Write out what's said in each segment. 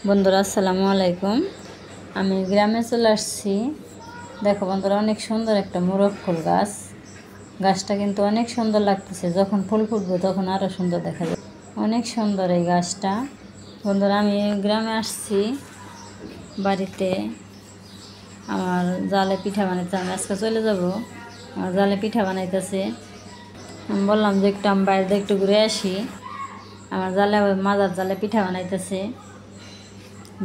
বন্ধুরা আসসালামু আলাইকুম। আমি গ্রামে চলে আসছি। দেখো বন্ধুরা, অনেক সুন্দর একটা মোরগ ফুল গাছ। গাছটা কিন্তু অনেক সুন্দর লাগতেছে, যখন ফুল ফুটবে তখন আরও সুন্দর দেখা যায়। অনেক সুন্দর এই গাছটা। বন্ধুরা, আমি গ্রামে আসছি বাড়িতে আমার জালে পিঠা বানাইতে। আমি আজকে চলে যাব, আমার জালে পিঠা বানাইতেছে। আমি বললাম যে আমি বাইরে একটু ঘুরে আসি। আমার জালে মাজার জালে পিঠা বানাইতেছে।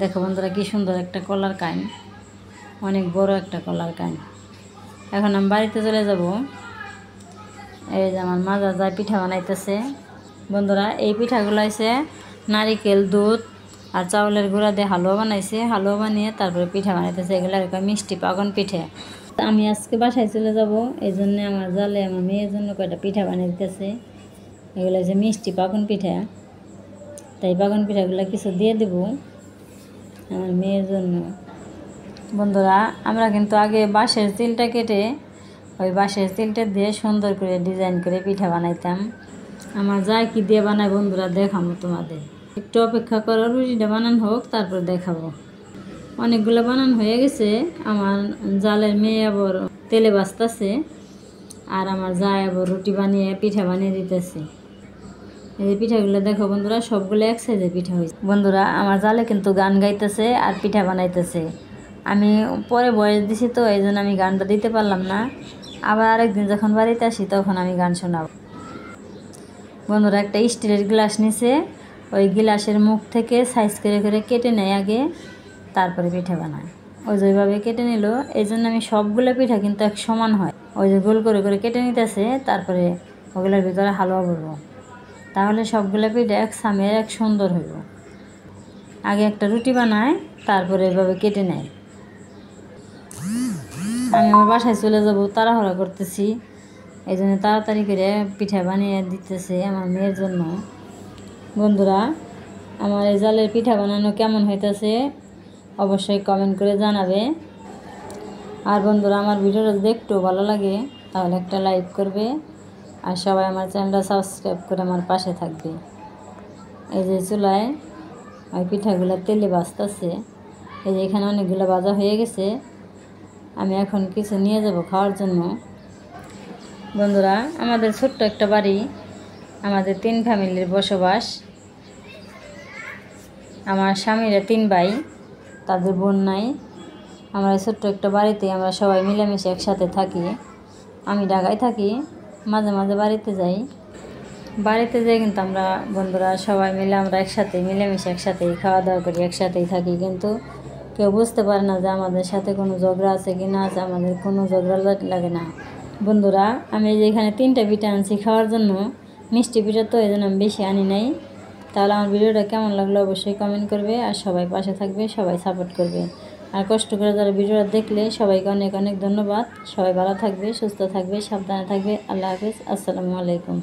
দেখো বন্ধুরা, কি সুন্দর একটা কলার কান, অনেক বড় একটা কলার কান। এখন আমি বাড়িতে চলে যাব। এই যে আমার মাজা যায় পিঠা বানাইতেছে। বন্ধুরা, এই পিঠাগুলো হয়েছে নারিকেল, দুধ আর চাউলের গুঁড়া দিয়ে হালুয়া বানাইছে। হালুয়া বানিয়ে তারপরে পিঠা বানাইতেছে। এগুলো একটা মিষ্টি পাগন পিঠে। আমি আজকে বাসায় চলে যাব, এই জন্যে আমার জালে আমার মেয়ের জন্য কয়টা পিঠা বানিয়ে দিতেছে। এগুলো হচ্ছে মিষ্টি পাগন পিঠা। তাই পাগন পিঠাগুলো কিছু দিয়ে দেবো আমার মেয়ের জন্য। বন্ধুরা, আমরা কিন্তু আগে বাঁশের তিলটা কেটে ওই বাঁশের তিলটা দিয়ে সুন্দর করে ডিজাইন করে পিঠা বানাইতাম। আমার যা কি দিয়ে বানাই বন্ধুরা দেখাবো তোমাদের। একটু অপেক্ষা করো, রুটিটা বানানো হোক, তারপর দেখাবো। অনেকগুলো বানানো হয়ে গেছে। আমার জালের মেয়ে আবার তেলে বাজতেছে, আর আমার যা আবার রুটি বানিয়ে পিঠা বানিয়ে দিতেছে। এই পিঠাগুলো দেখো বন্ধুরা, সবগুলো এক সাইজের পিঠা হয়েছে। বন্ধুরা, আমার জালে কিন্তু গান গাইতেছে আর পিঠা বানাইতেছে। আমি পরে বয়স দিছি, তো এই জন্য আমি গানটা দিতে পারলাম না। আবার আরেকদিন যখন বাড়িতে আসি তখন আমি গান শোনাব। বন্ধুরা, একটা স্টিলের গ্লাস নিছে, ওই গ্লাসের মুখ থেকে সাইজ করে করে কেটে নেয় আগে, তারপরে পিঠা বানায়। ওই যে ওইভাবে কেটে নিল। এই জন্য আমি সবগুলো পিঠা কিন্তু এক সমান হয়। ওই যে গোল করে করে কেটে নিতেছে, তারপরে ওগুলোর ভিতরে হালুয়া ভরবো, তাহলে সবগুলো পিঠা এক সামের এক সুন্দর হইব। আগে একটা রুটি বানায়, তারপরে এভাবে কেটে নেয়। আমি আমার বাসায় চলে যাব, তাড়াহুড়া করতেছি। এই জন্য তাড়াতাড়ি করে পিঠা বানিয়ে দিতেছে আমার মেয়ের জন্য। বন্ধুরা, আমার এই জালের পিঠা বানানো কেমন হইতেছে অবশ্যই কমেন্ট করে জানাবে। আর বন্ধুরা, আমার ভিডিওটা যদি একটু ভালো লাগে তাহলে একটা লাইক করবে, আর সবাই আমার চ্যানেলটা সাবস্ক্রাইব করে আমার পাশে থাকবে। এই যে চুলায় ওই পিঠাগুলো তেলে ভাজতেছে। এই যে এখানে অনেকগুলো ভাজা হয়ে গেছে। আমি এখন কিছু নিয়ে যাব খাওয়ার জন্য। বন্ধুরা, আমাদের ছোট্ট একটা বাড়ি, আমাদের 3 ফ্যামিলির বসবাস। আমার স্বামীরা 3 ভাই, তাদের বোন নাই। আমরা ছোট্ট একটা বাড়িতে আমরা সবাই মিলেমিশে একসাথে থাকি। আমি ঢাকায় থাকি, মাঝে মাঝে বাড়িতে যাই। বাড়িতে যাই কিন্তু আমরা বন্ধুরা সবাই মিলে আমরা একসাথে মিলেমিশে একসাথেই খাওয়া দাওয়া করি, একসাথেই থাকি। কিন্তু কেউ বুঝতে পারে না যে আমাদের সাথে কোনো ঝগড়া আছে কি না আছে। আমাদের কোনো ঝগড়া লাগে না। বন্ধুরা, আমি যে এখানে 3টা পিঠা আনছি খাওয়ার জন্য, মিষ্টি পিঠা, তো এই জন্য আমি বেশি আনি নাই। তাহলে আমার ভিডিওটা কেমন লাগলো অবশ্যই কমেন্ট করবে, আর সবাই পাশে থাকবে, সবাই সাপোর্ট করবে। আর কষ্ট করে যারা ভিডিওটা দেখলে সবাইকে অনেক অনেক ধন্যবাদ। সবাই ভালো থাকবে, সুস্থ থাকবে, সাবধানে থাকবে। আল্লাহ হাফেজ, আসসালামু আলাইকুম।